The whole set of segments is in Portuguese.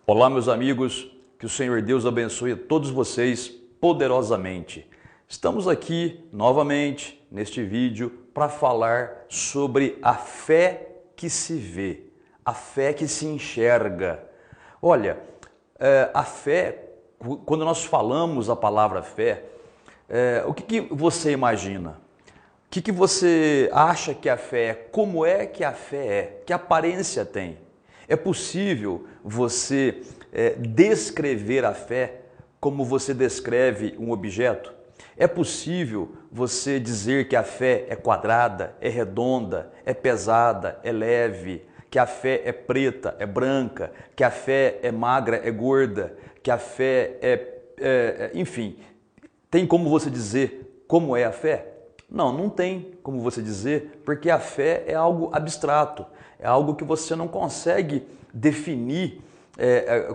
Olá, meus amigos, que o Senhor Deus abençoe a todos vocês poderosamente. Estamos aqui novamente neste vídeo para falar sobre a fé que se vê, a fé que se enxerga. Olha, a fé, quando nós falamos a palavra fé, o que você imagina? O que você acha que a fé é? Como é que a fé é? Que aparência tem? É possível você descrever a fé como você descreve um objeto? É possível você dizer que a fé é quadrada, é redonda, é pesada, é leve, que a fé é preta, é branca, que a fé é magra, é gorda, que a fé enfim, tem como você dizer como é a fé? Não, não tem como você dizer, porque a fé é algo abstrato, é algo que você não consegue definir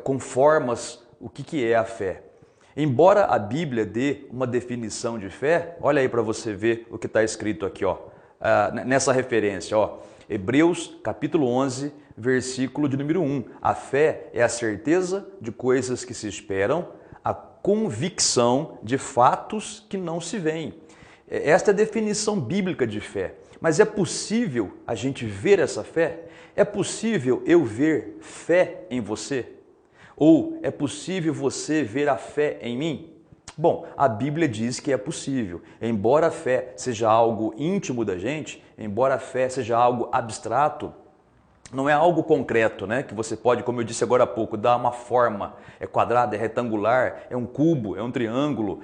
com formas o que é a fé. Embora a Bíblia dê uma definição de fé, olha aí para você ver o que está escrito aqui, ó, nessa referência, ó, Hebreus capítulo 11, versículo de número 1. A fé é a certeza de coisas que se esperam, a convicção de fatos que não se veem. Esta é a definição bíblica de fé. Mas é possível a gente ver essa fé? É possível eu ver fé em você? Ou é possível você ver a fé em mim? Bom, a Bíblia diz que é possível. Embora a fé seja algo íntimo da gente, embora a fé seja algo abstrato, não é algo concreto, né? Que você pode, como eu disse agora há pouco, dar uma forma. É quadrado, é retangular, é um cubo, é um triângulo,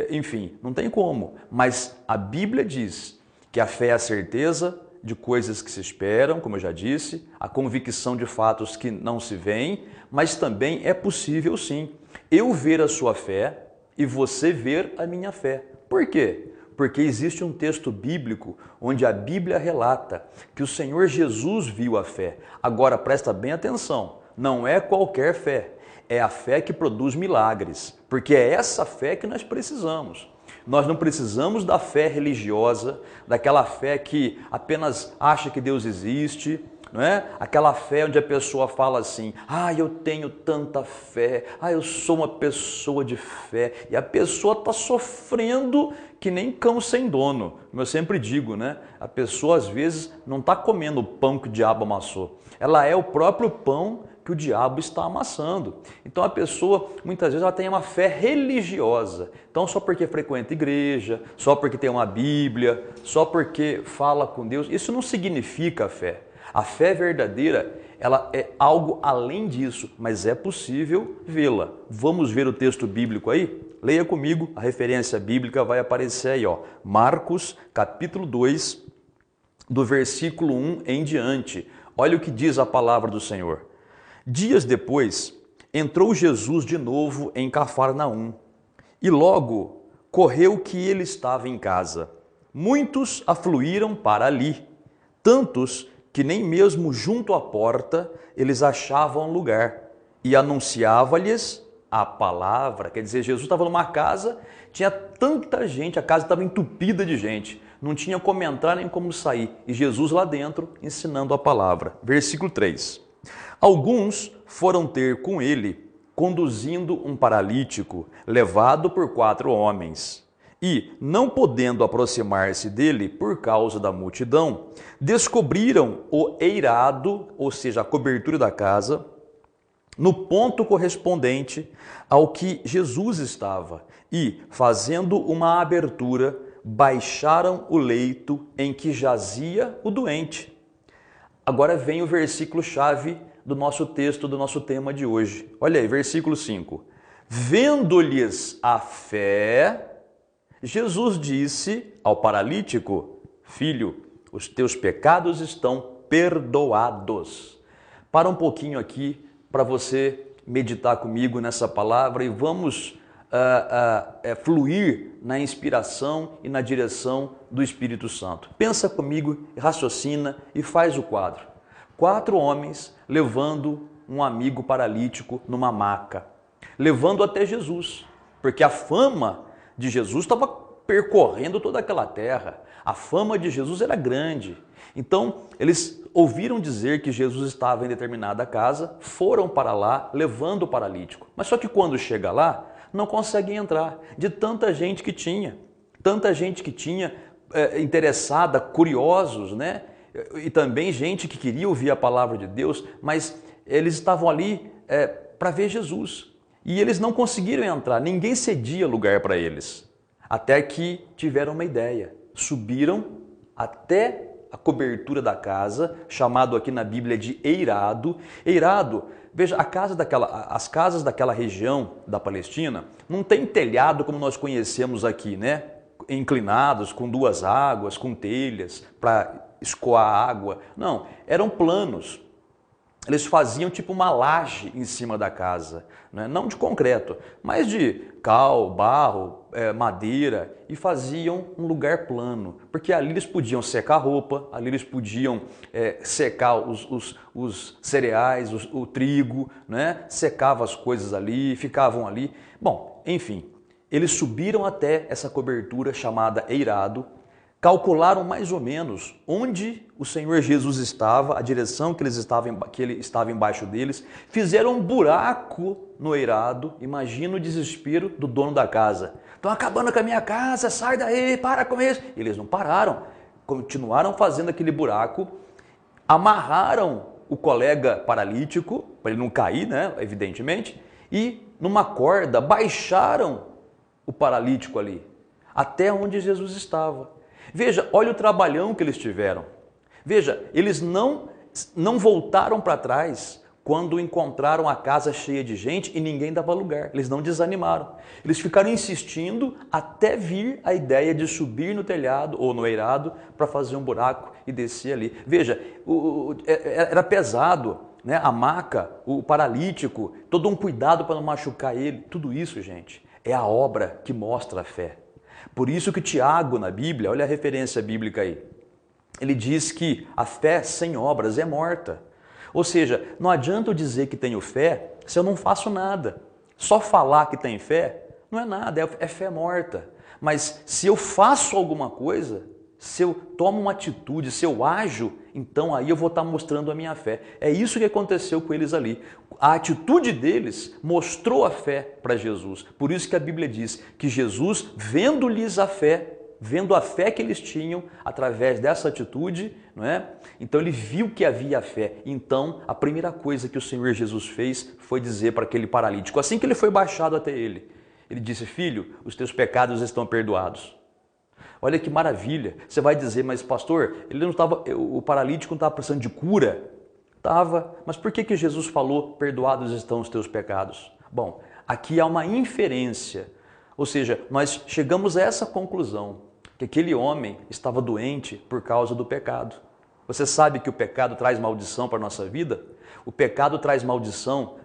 enfim, não tem como. Mas a Bíblia diz que a fé é a certeza de coisas que se esperam, como eu já disse, a convicção de fatos que não se veem, mas também é possível sim eu ver a sua fé e você ver a minha fé. Por quê? Porque existe um texto bíblico onde a Bíblia relata que o Senhor Jesus viu a fé. Agora presta bem atenção, não é qualquer fé, é a fé que produz milagres, porque é essa fé que nós precisamos. Nós não precisamos da fé religiosa, daquela fé que apenas acha que Deus existe, não é? Aquela fé onde a pessoa fala assim, eu tenho tanta fé, eu sou uma pessoa de fé, e a pessoa está sofrendo que nem cão sem dono. Como eu sempre digo, né? A pessoa às vezes não está comendo o pão que o diabo amassou, ela é o próprio pão que o diabo está amassando. Então a pessoa, muitas vezes, ela tem uma fé religiosa. Então só porque frequenta igreja, só porque tem uma Bíblia, só porque fala com Deus, isso não significa fé. A fé verdadeira, ela é algo além disso, mas é possível vê-la. Vamos ver o texto bíblico aí? Leia comigo, a referência bíblica vai aparecer aí, ó. Marcos, capítulo 2, do versículo 1 em diante. Olha o que diz a palavra do Senhor. Dias depois, entrou Jesus de novo em Cafarnaum, e logo correu que ele estava em casa. Muitos afluíram para ali, tantos que nem mesmo junto à porta eles achavam lugar, e anunciava-lhes a palavra. Quer dizer, Jesus estava numa casa, tinha tanta gente, a casa estava entupida de gente, não tinha como entrar nem como sair, e Jesus lá dentro ensinando a palavra. Versículo 3. Alguns foram ter com ele, conduzindo um paralítico, levado por 4 homens. E, não podendo aproximar-se dele por causa da multidão, descobriram o eirado, ou seja, a cobertura da casa, no ponto correspondente ao que Jesus estava. E, fazendo uma abertura, baixaram o leito em que jazia o doente. Agora vem o versículo-chave do nosso texto, do nosso tema de hoje. Olha aí, versículo 5. Vendo-lhes a fé, Jesus disse ao paralítico, filho, os teus pecados estão perdoados. Para um pouquinho aqui para você meditar comigo nessa palavra e vamos fluir na inspiração e na direção do Espírito Santo. Pensa comigo, raciocina e faz o quadro. 4 homens levando um amigo paralítico numa maca, levando até Jesus, porque a fama de Jesus estava percorrendo toda aquela terra. A fama de Jesus era grande. Então, eles ouviram dizer que Jesus estava em determinada casa, foram para lá, levando o paralítico. Mas só que quando chega lá, não conseguem entrar, de tanta gente que tinha. Tanta gente que tinha interessada, curiosos, né? E também gente que queria ouvir a palavra de Deus, mas eles estavam ali para ver Jesus. E eles não conseguiram entrar, ninguém cedia lugar para eles. Até que tiveram uma ideia. Subiram até a cobertura da casa, chamado aqui na Bíblia de eirado. Eirado, veja, as casas daquela região da Palestina não tem telhado como nós conhecemos aqui, né? Inclinados, com duas águas, com telhas para escoar água. Não, eram planos. Eles faziam tipo uma laje em cima da casa, né? Não de concreto, mas de cal, barro, madeira, e faziam um lugar plano, porque ali eles podiam secar roupa, ali eles podiam secar os cereais, o trigo, né? Secava as coisas ali, ficavam ali. Bom, enfim, eles subiram até essa cobertura chamada eirado, calcularam mais ou menos onde o Senhor Jesus estava, a direção que ele estava embaixo deles, fizeram um buraco no eirado. Imagina o desespero do dono da casa. Estão acabando com a minha casa, sai daí, para com isso. Eles não pararam, continuaram fazendo aquele buraco, amarraram o colega paralítico, para ele não cair, né, evidentemente, e numa corda baixaram o paralítico ali, até onde Jesus estava. Veja, olha o trabalhão que eles tiveram. Veja, eles não voltaram para trás quando encontraram a casa cheia de gente e ninguém dava lugar. Eles não desanimaram. Eles ficaram insistindo até vir a ideia de subir no telhado ou no eirado para fazer um buraco e descer ali. Veja, era pesado, né? A maca, o paralítico, todo um cuidado para não machucar ele. Tudo isso, gente, é a obra que mostra a fé. Por isso que Tiago, na Bíblia, olha a referência bíblica aí, ele diz que a fé sem obras é morta. Ou seja, não adianta eu dizer que tenho fé se eu não faço nada. Só falar que tem fé não é nada, é fé morta. Mas se eu faço alguma coisa, se eu tomo uma atitude, se eu ajo, então aí eu vou estar mostrando a minha fé. É isso que aconteceu com eles ali. A atitude deles mostrou a fé para Jesus. Por isso que a Bíblia diz que Jesus, vendo-lhes a fé, vendo a fé que eles tinham através dessa atitude, não é? Então ele viu que havia fé. Então a primeira coisa que o Senhor Jesus fez foi dizer para aquele paralítico, assim que ele foi baixado até ele, ele disse: filho, os teus pecados estão perdoados. Olha que maravilha. Você vai dizer, mas pastor, o paralítico não estava precisando de cura? Estava. Mas por que Jesus falou, perdoados estão os teus pecados? Bom, aqui há uma inferência. Ou seja, nós chegamos a essa conclusão, que aquele homem estava doente por causa do pecado. Você sabe que o pecado traz maldição para a nossa vida? O pecado traz maldição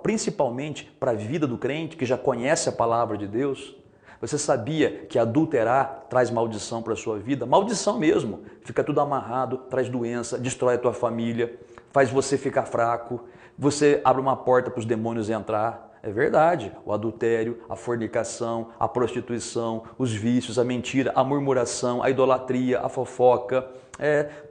principalmente para a vida do crente que já conhece a palavra de Deus. Você sabia que adulterar traz maldição para a sua vida? Maldição mesmo. Fica tudo amarrado, traz doença, destrói a tua família, faz você ficar fraco, você abre uma porta para os demônios entrar. É verdade. O adultério, a fornicação, a prostituição, os vícios, a mentira, a murmuração, a idolatria, a fofoca,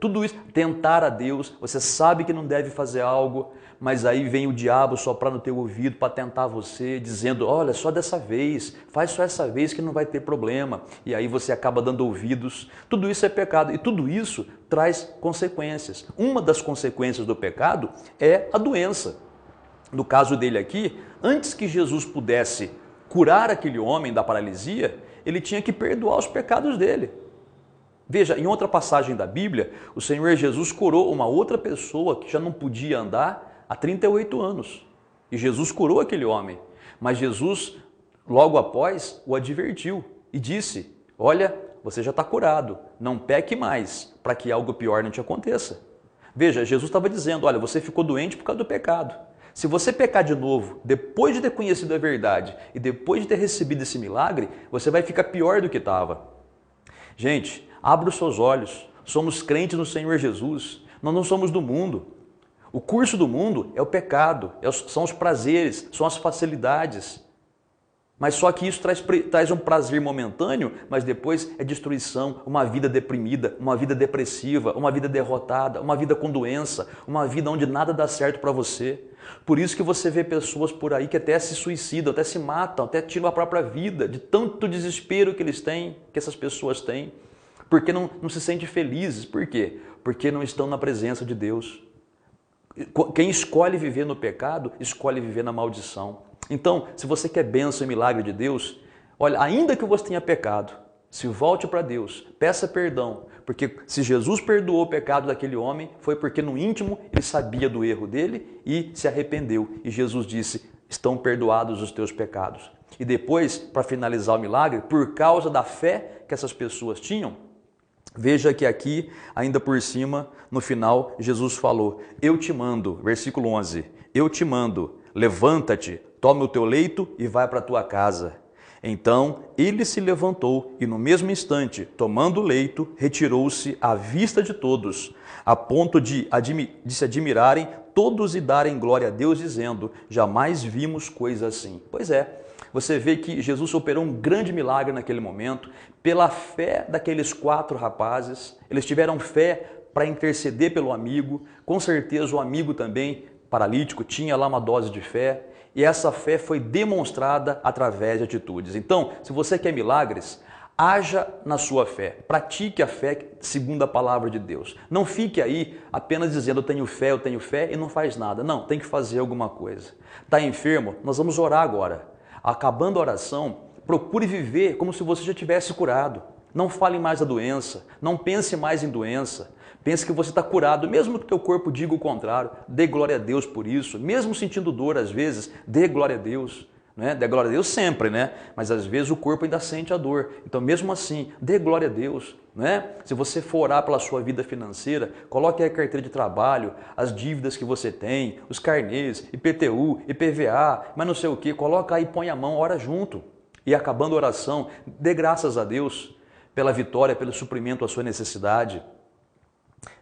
tudo isso. Tentar a Deus, você sabe que não deve fazer algo, mas aí vem o diabo soprar no teu ouvido para tentar você, dizendo: olha, só dessa vez, faz só essa vez que não vai ter problema. E aí você acaba dando ouvidos. Tudo isso é pecado e tudo isso traz consequências. Uma das consequências do pecado é a doença. No caso dele aqui, antes que Jesus pudesse curar aquele homem da paralisia, ele tinha que perdoar os pecados dele. Veja, em outra passagem da Bíblia, o Senhor Jesus curou uma outra pessoa que já não podia andar há 38 anos. E Jesus curou aquele homem. Mas Jesus, logo após, o advertiu e disse: olha, você já está curado, não peque mais, para que algo pior não te aconteça. Veja, Jesus estava dizendo: olha, você ficou doente por causa do pecado. Se você pecar de novo, depois de ter conhecido a verdade e depois de ter recebido esse milagre, você vai ficar pior do que estava. Gente, abra os seus olhos. Somos crentes no Senhor Jesus. Nós não somos do mundo. O curso do mundo é o pecado, são os prazeres, são as facilidades. Mas só que isso traz um prazer momentâneo, mas depois é destruição, uma vida deprimida, uma vida depressiva, uma vida derrotada, uma vida com doença, uma vida onde nada dá certo para você. Por isso que você vê pessoas por aí que até se suicidam, até se matam, até tiram a própria vida, de tanto desespero que eles têm, que essas pessoas têm, porque não se sentem felizes. Por quê? Porque não estão na presença de Deus. Quem escolhe viver no pecado, escolhe viver na maldição. Então, se você quer bênção e milagre de Deus, olha, ainda que você tenha pecado, se volte para Deus, peça perdão, porque se Jesus perdoou o pecado daquele homem, foi porque no íntimo ele sabia do erro dele e se arrependeu. E Jesus disse, estão perdoados os teus pecados. E depois, para finalizar o milagre, por causa da fé que essas pessoas tinham, veja que aqui, ainda por cima, no final, Jesus falou, eu te mando, versículo 11, eu te mando, levanta-te, toma o teu leito e vai para a tua casa. Então ele se levantou e no mesmo instante, tomando o leito, retirou-se à vista de todos, a ponto de se admirarem todos e darem glória a Deus, dizendo, jamais vimos coisa assim. Pois é, você vê que Jesus operou um grande milagre naquele momento, pela fé daqueles 4 rapazes, eles tiveram fé para interceder pelo amigo, com certeza o amigo também, paralítico, tinha lá uma dose de fé, e essa fé foi demonstrada através de atitudes. Então, se você quer milagres, haja na sua fé, pratique a fé segundo a palavra de Deus. Não fique aí apenas dizendo eu tenho fé e não faz nada. Não, tem que fazer alguma coisa. Está enfermo? Nós vamos orar agora. Acabando a oração, procure viver como se você já tivesse curado. Não fale mais da doença, não pense mais em doença. Pense que você está curado, mesmo que o teu corpo diga o contrário. Dê glória a Deus por isso. Mesmo sentindo dor às vezes, dê glória a Deus. Né? Dê glória a Deus sempre, né? Mas às vezes o corpo ainda sente a dor. Então mesmo assim, dê glória a Deus. Né? Se você for orar pela sua vida financeira, coloque aí a carteira de trabalho, as dívidas que você tem, os carnês, IPTU, IPVA, mas não sei o que. Coloca aí, põe a mão, ora junto. E acabando a oração, dê graças a Deus pela vitória, pelo suprimento à sua necessidade.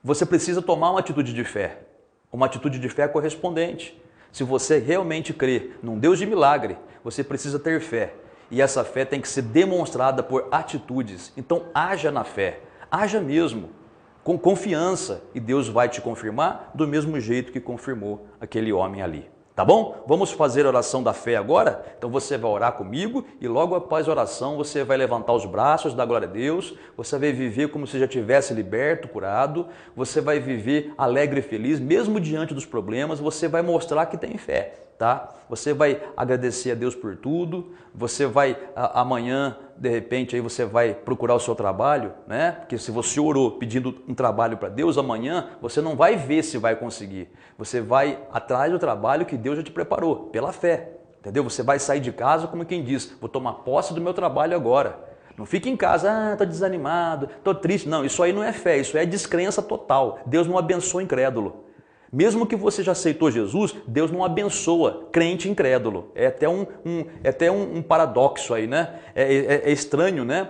Você precisa tomar uma atitude de fé correspondente. Se você realmente crê num Deus de milagre, você precisa ter fé. E essa fé tem que ser demonstrada por atitudes. Então haja na fé, haja mesmo, com confiança. E Deus vai te confirmar do mesmo jeito que confirmou aquele homem ali. Tá bom? Vamos fazer a oração da fé agora? Então você vai orar comigo e logo após a oração você vai levantar os braços, dar glória a Deus, você vai viver como se já tivesse liberto, curado, você vai viver alegre e feliz, mesmo diante dos problemas, você vai mostrar que tem fé, tá? Você vai agradecer a Deus por tudo, você vai amanhã, de repente, aí você vai procurar o seu trabalho, né? Porque se você orou pedindo um trabalho para Deus, amanhã você não vai ver se vai conseguir. Você vai atrás do trabalho que Deus já te preparou, pela fé, entendeu? Você vai sair de casa como quem diz, vou tomar posse do meu trabalho agora. Não fique em casa, tô desanimado, tô triste. Não, isso aí não é fé, isso é descrença total. Deus não abençoa incrédulo. Mesmo que você já aceitou Jesus, Deus não abençoa crente incrédulo. É até um paradoxo aí, né? É estranho, né?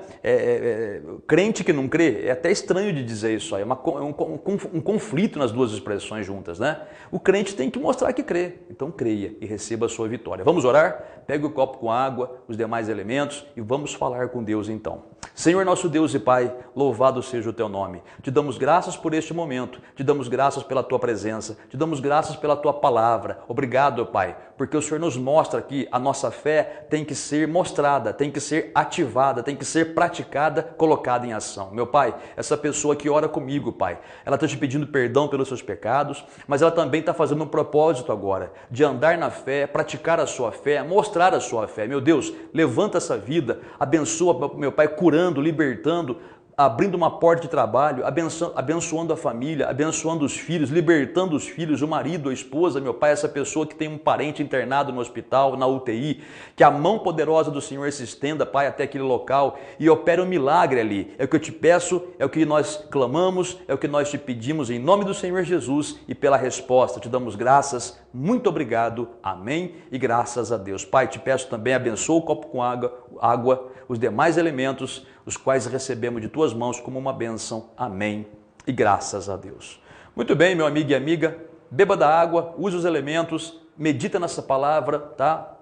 Crente que não crê, é até estranho de dizer isso aí. É um conflito nas duas expressões juntas, né? O crente tem que mostrar que crê. Então creia e receba a sua vitória. Vamos orar? Pegue o copo com água, os demais elementos e vamos falar com Deus então. Senhor nosso Deus e Pai, louvado seja o Teu nome. Te damos graças por este momento, te damos graças pela Tua presença, te damos graças pela Tua palavra. Obrigado, Pai, porque o Senhor nos mostra que a nossa fé tem que ser mostrada, tem que ser ativada, tem que ser praticada, colocada em ação. Meu Pai, essa pessoa que ora comigo, Pai, ela está te pedindo perdão pelos seus pecados, mas ela também está fazendo um propósito agora, de andar na fé, praticar a sua fé, mostrar a sua fé. Meu Deus, levanta essa vida, abençoa, meu Pai, curando, libertando, abrindo uma porta de trabalho, abençoando a família, abençoando os filhos, libertando os filhos, o marido, a esposa, meu Pai, essa pessoa que tem um parente internado no hospital, na UTI, que a mão poderosa do Senhor se estenda, Pai, até aquele local e opere um milagre ali. É o que eu te peço, é o que nós clamamos, é o que nós te pedimos em nome do Senhor Jesus e pela resposta te damos graças. Muito obrigado, amém e graças a Deus. Pai, te peço também, abençoa o copo com água, os demais elementos, os quais recebemos de tuas mãos como uma bênção. Amém e graças a Deus. Muito bem, meu amigo e amiga, beba da água, use os elementos, medita nessa palavra, tá?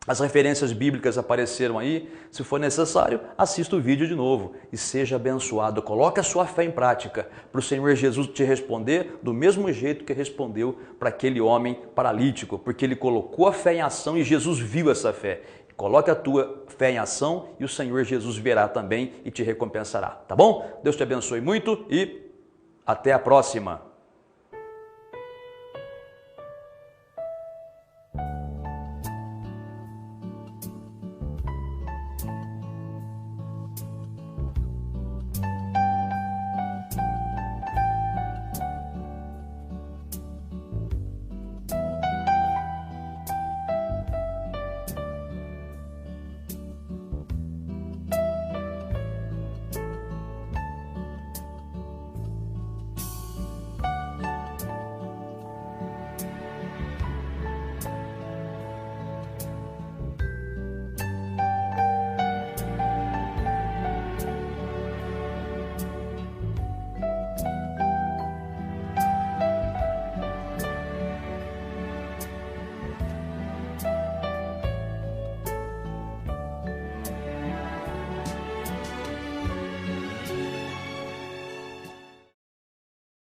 As referências bíblicas apareceram aí. Se for necessário, assista o vídeo de novo e seja abençoado. Coloque a sua fé em prática para o Senhor Jesus te responder do mesmo jeito que respondeu para aquele homem paralítico, porque ele colocou a fé em ação e Jesus viu essa fé. Coloque a tua fé em ação e o Senhor Jesus verá também e te recompensará, tá bom? Deus te abençoe muito e até a próxima.